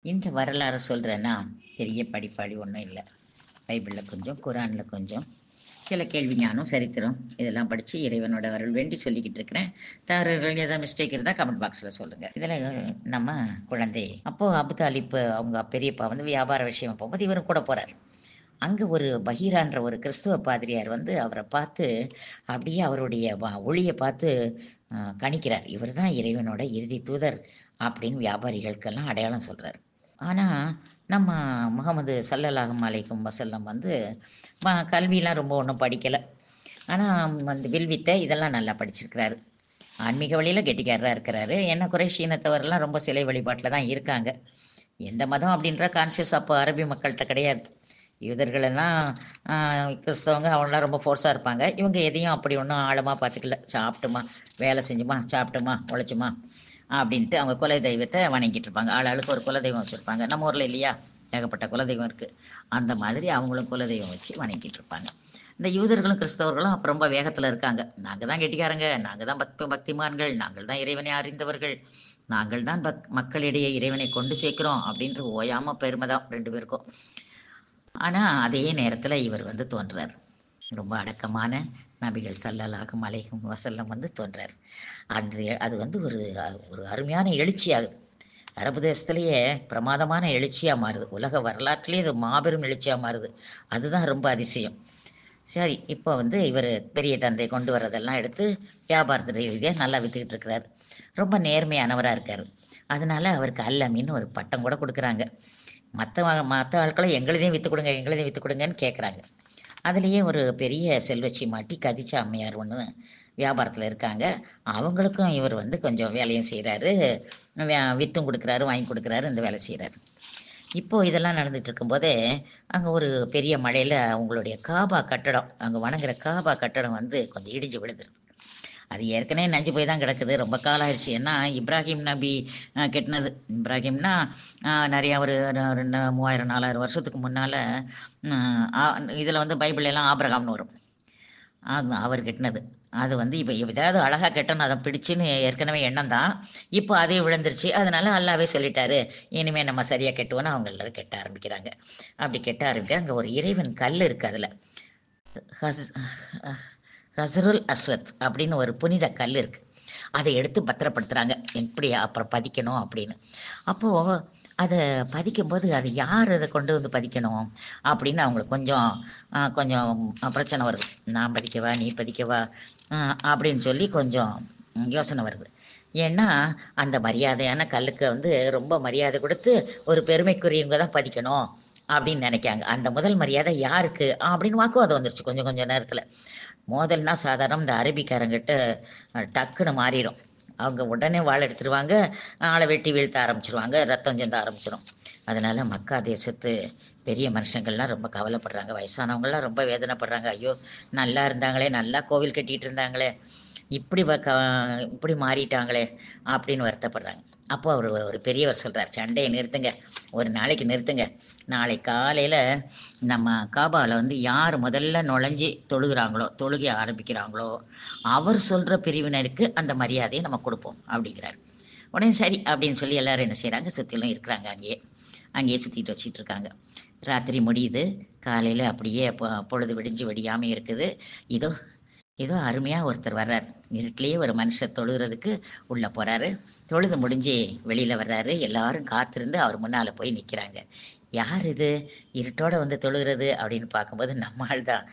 இந்த வரலாறு சொல்கிறேன்னா பெரிய படிப்பாளி ஒன்றும் இல்லை. பைபிளில் கொஞ்சம், குரானில் கொஞ்சம், சில கேள்வி ஞானம், சரித்திரம் இதெல்லாம் படித்து இறைவனோட அருள் வேண்டி சொல்லிக்கிட்டு இருக்கிறேன். தவறுகள் ஏதாவது மிஸ்டேக் இருந்தால் கமெண்ட் பாக்ஸில் சொல்லுங்கள். இதில் நம்ம குழந்தை அப்போது அபுதாலிப் அவங்க பெரியப்பா வந்து வியாபார விஷயம் போகும்போது இவரும் கூட போகிறார். அங்கே ஒரு பஹீரான்ற ஒரு கிறிஸ்துவ பாதிரியார் வந்து அவரை பார்த்து அப்படியே அவருடைய ஒளியை பார்த்து கணிக்கிறார். இவர் தான் இறைவனோட இறுதி தூதர் அப்படின்னு வியாபாரிகளுக்கெல்லாம் அடையாளம் சொல்கிறார். ஆனால் நம்ம முகமது ஸல்லல்லாஹு அலைஹி வஸல்லம் வந்து கல்விலாம் ரொம்ப ஒன்றும் படிக்கலை. ஆனால் வந்து வில்வித்தை இதெல்லாம் நல்லா படிச்சிருக்கிறாரு. ஆன்மீக வழியில் கெட்டிக்காரராக இருக்கிறாரு. என்ன குறைஷ் இனத்தவரெல்லாம் ரொம்ப சிலை வழிபாட்டில் தான் இருக்காங்க. எந்த மதம் அப்படின்ற கான்ஷியஸ் அப்போ அரபி மக்கள்கிட்ட கிடையாது. யூதர்களெல்லாம் கிறிஸ்தவங்க அவங்களாம் ரொம்ப ஃபோர்ஸாக இருப்பாங்க. இவங்க எதையும் அப்படி ஒன்றும் ஆழமாக பார்த்துக்கல. சாப்பிட்டுமா, வேலை செஞ்சுமா, சாப்பிட்டுமா, உழைச்சுமா அப்படின்ட்டு அவங்க குல தெய்வத்தை வணங்கிட்டு இருப்பாங்க. ஆளாளுக்கு ஒரு குலதெய்வம் வச்சுருப்பாங்க. நம்ம ஊரில் இல்லையா, ஏகப்பட்ட குலதெய்வம் இருக்குது. அந்த மாதிரி அவங்களும் குலதெய்வம் வச்சு வணங்கிட்டு இருப்பாங்க. இந்த யூதர்களும் கிறிஸ்தவர்களும் அப்போ ரொம்ப வேகத்தில் இருக்காங்க. நாங்கள் தான் கெட்டிக்காரங்க, நாங்கள் தான் பக்திமான்கள், நாங்கள் தான் இறைவனை அறிந்தவர்கள், நாங்கள் தான் மக்களிடையே இறைவனை கொண்டு சேர்க்கிறோம் அப்படின்ற ஓயாமல் பெருமை தான் ரெண்டு பேருக்கும். ஆனால் அதே நேரத்தில் இவர் வந்து தோன்றார். ரொம்ப அடக்கமான நபிகள் ஸல்லல்லாஹு அலைஹி வஸல்லம் வந்து தோன்றார். அது வந்து ஒரு ஒரு அருமையான எழுச்சியாகுது. அரபு தேசத்துலேயே பிரமாதமான எழுச்சியாக மாறுது. உலக வரலாற்றிலே இது மாபெரும் எழுச்சியாக மாறுது. அதுதான் ரொம்ப அதிசயம். சரி, இப்போ வந்து இவர் பெரிய தந்தை கொண்டு வர்றதெல்லாம் எடுத்து வியாபாரத்து ரீதியாக நல்லா விற்றுக்கிட்டு இருக்கிறார். ரொம்ப நேர்மையானவராக இருக்கார். அதனால அவருக்கு அல் அமீன்னு ஒரு பட்டம் கூட கொடுக்குறாங்க. மற்ற ஆட்களை எங்களுதையும் விற்று கொடுங்க, எங்களுதையும் விற்று கொடுங்கன்னு கேட்குறாங்க. அதுலேயே ஒரு பெரிய செல்வச்சி மாட்டி கதிச்சா அம்மையார் ஒன்று வியாபாரத்தில் இருக்காங்க. அவங்களுக்கும் இவர் வந்து கொஞ்சம் வேலையும் செய்கிறாரு, வித்தும் கொடுக்குறாரு, வாங்கி கொடுக்குறாரு, இந்த வேலை செய்கிறாரு. இப்போது இதெல்லாம் நடந்துட்டு இருக்கும்போதே அங்கே ஒரு பெரிய மழையில் அவங்களுடைய காபா கட்டடம், அங்கே வணங்குற காபா கட்டடம் வந்து கொஞ்சம் இடிஞ்சு விழுதுருது. அது ஏற்கனவே நஞ்சு போய் தான் கிடக்குது. ரொம்ப காலம் ஆயிடுச்சு. ஏன்னா இப்ராஹிம் நபி கெட்டினது. இப்ராஹிம்னா நிறையா ஒரு 3000 4000 வருஷத்துக்கு முன்னால் இதில் வந்து பைபிள் எல்லாம் ஆபிரகாம்னு வரும். அவர் கெட்டினது. அது வந்து இப்போ ஏதாவது அழகாக கெட்டணும் அதை பிடிச்சின்னு ஏற்கனவே எண்ணம் தான். இப்போ அதே விழுந்துருச்சு. அதனால அல்லாவே சொல்லிட்டாரு, இனிமேல் நம்ம சரியாக கெட்டுவோன்னு அவங்க எல்லாரும் கெட்ட ஆரம்பிக்கிறாங்க. அப்படி கெட்ட ஆரம்பிக்க அங்கே ஒரு இறைவன் கல் இருக்குது. அதில் ஹஸ்ருல் அஸ்வத் அப்படின்னு ஒரு புனித கல் இருக்குது. அதை எடுத்து பத்திரப்படுத்துகிறாங்க, எப்படி அப்புறம் பதிக்கணும் அப்படின்னு. அப்போது அதை பதிக்கும்போது அது யார் அதை கொண்டு வந்து பதிக்கணும் அப்படின்னு அவங்களுக்கு கொஞ்சம் கொஞ்சம் பிரச்சனை வருது. நான் பதிக்கவா, நீ பதிக்கவா அப்படின்னு சொல்லி கொஞ்சம் யோசனை வருது. ஏன்னா அந்த மரியாதையான கல்லுக்கு வந்து ரொம்ப மரியாதை கொடுத்து ஒரு பெருமைக்குரியவங்க தான் பதிக்கணும் அப்படின்னு நினைக்காங்க. அந்த முதல் மரியாதை யாருக்கு அப்படின்னு வாக்குவாதம் வந்துருச்சு கொஞ்சம் நேரத்தில். மோதல்னா சாதாரண இந்த அரபிக்காரங்கிட்ட டக்குன்னு மாறிடும். அவங்க உடனே வாழை எடுத்துருவாங்க, ஆளை வெட்டி வீழ்த்த ஆரம்பிச்சிருவாங்க, ரத்தம் சிந்த ஆரம்பிச்சிடும். அதனால மக்கா தேசத்து பெரிய மனுஷங்கள்லாம் ரொம்ப கவலைப்படுறாங்க. வயசானவங்களாம் ரொம்ப வேதனைப்படுறாங்க. ஐயோ, நல்லா இருந்தாங்களே, நல்லா கோவில் கட்டிகிட்டு இருந்தாங்களே, இப்படி இப்படி மாறிட்டாங்களே அப்படின்னு வருத்தப்படுறாங்க. அப்போ அவர் ஒரு பெரியவர் சொல்கிறார், சண்டையை நிறுத்துங்க, ஒரு நாளைக்கு நிறுத்துங்க. நாளை காலையில் நம்ம காபாவில் வந்து யார் முதல்ல நுழைஞ்சி தொழுகை ஆரம்பிக்கிறாங்களோ அவர் சொல்கிற பிரிவினருக்கு அந்த மரியாதையை நம்ம கொடுப்போம் அப்படிங்கிறார். உடனே சரி அப்படின்னு சொல்லி எல்லோரும் என்ன செய்கிறாங்க, சுற்றிலும் இருக்கிறாங்க. அங்கேயே சுற்றிட்டு வச்சிட்டு இருக்காங்க. ராத்திரி முடியுது. காலையில் அப்படியே பொழுது விடிஞ்சு விடியாமல் இருக்குது. ஏதோ அருமையாக ஒருத்தர் வர்றார். இருட்டிலேயே ஒரு மனுஷர் தொழுகிறதுக்கு உள்ளே போகிறாரு. தொழுது முடிஞ்சு வெளியில் வர்றாரு. எல்லாரும் காத்திருந்து அவர் முன்னால் போய் நிற்கிறாங்க. யார் இது இருட்டோட வந்து தொழுகிறது அப்படின்னு பார்க்கும்போது நம்ம ஆள் தான்,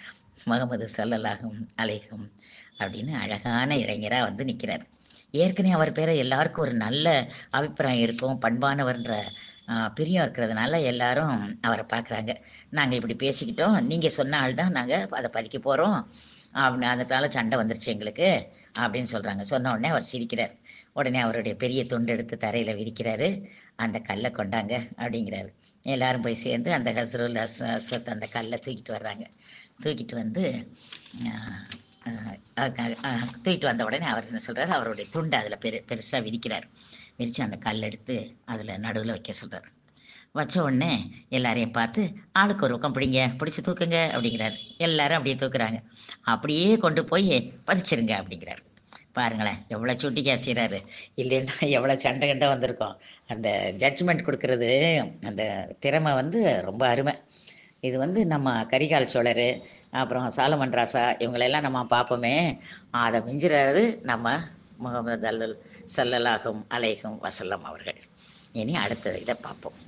முகமது ஸல்லல்லாஹு அலைஹி அப்படின்னு அழகான இளைஞராக வந்து நிற்கிறார். ஏற்கனவே அவர் பேரை எல்லாருக்கும் ஒரு நல்ல அபிப்பிராயம் இருக்கும், பண்பானவர்ன்ற பிரியம் இருக்கிறதுனால எல்லாரும் அவரை பார்க்குறாங்க. நாங்கள் இப்படி பேசிக்கிட்டோம், நீங்கள் சொன்ன ஆள் தான், நாங்கள் அதை பதிக்க போகிறோம் அப்படின்னு, அதனால சண்டை வந்துருச்சு எங்களுக்கு அப்படின்னு சொல்கிறாங்க. சொன்ன உடனே அவர் சிரிக்கிறார். உடனே அவருடைய பெரிய துண்டு எடுத்து தரையில் விரிக்கிறாரு. அந்த கல்லை கொண்டாங்க அப்படிங்கிறாரு. எல்லாரும் போய் சேர்ந்து அந்த ஹஸ்ருல் அஸ்வத் அந்த கல்லை தூக்கிட்டு வர்றாங்க. தூக்கிட்டு வந்து தூக்கிட்டு வந்த உடனே அவர் என்ன சொல்கிறார், அவருடைய துண்டை அதில் பெருசாக விரிக்கிறார். விரித்து அந்த கல் எடுத்து அதில் நடுவில் வைக்க சொல்கிறார். வச்ச உடனே எல்லாரையும் பார்த்து ஆளுக்கு ஒரு பக்கம் பிடிச்சி தூக்குங்க அப்படிங்கிறார். எல்லாரும் அப்படியே தூக்குறாங்க. அப்படியே கொண்டு போய் பதிச்சிருங்க அப்படிங்கிறார். பாருங்களேன் எவ்வளோ சுட்டி காசிறாரு. இல்லைன்னா எவ்வளோ சண்டை கண்டை வந்திருக்கோம். அந்த ஜட்ஜ்மெண்ட் கொடுக்கறது, அந்த திறமை வந்து ரொம்ப அருமை. இது வந்து நம்ம கரிகால் சோழர், அப்புறம் சாலமன் ராசா இவங்களெல்லாம் நம்ம பார்ப்போமே, அதை மிஞ்சுறாரு நம்ம முகமது ஸல்லல்லாஹு அலைஹி வஸல்லம் அவர்கள். இனி அடுத்த இதை பார்ப்போம்.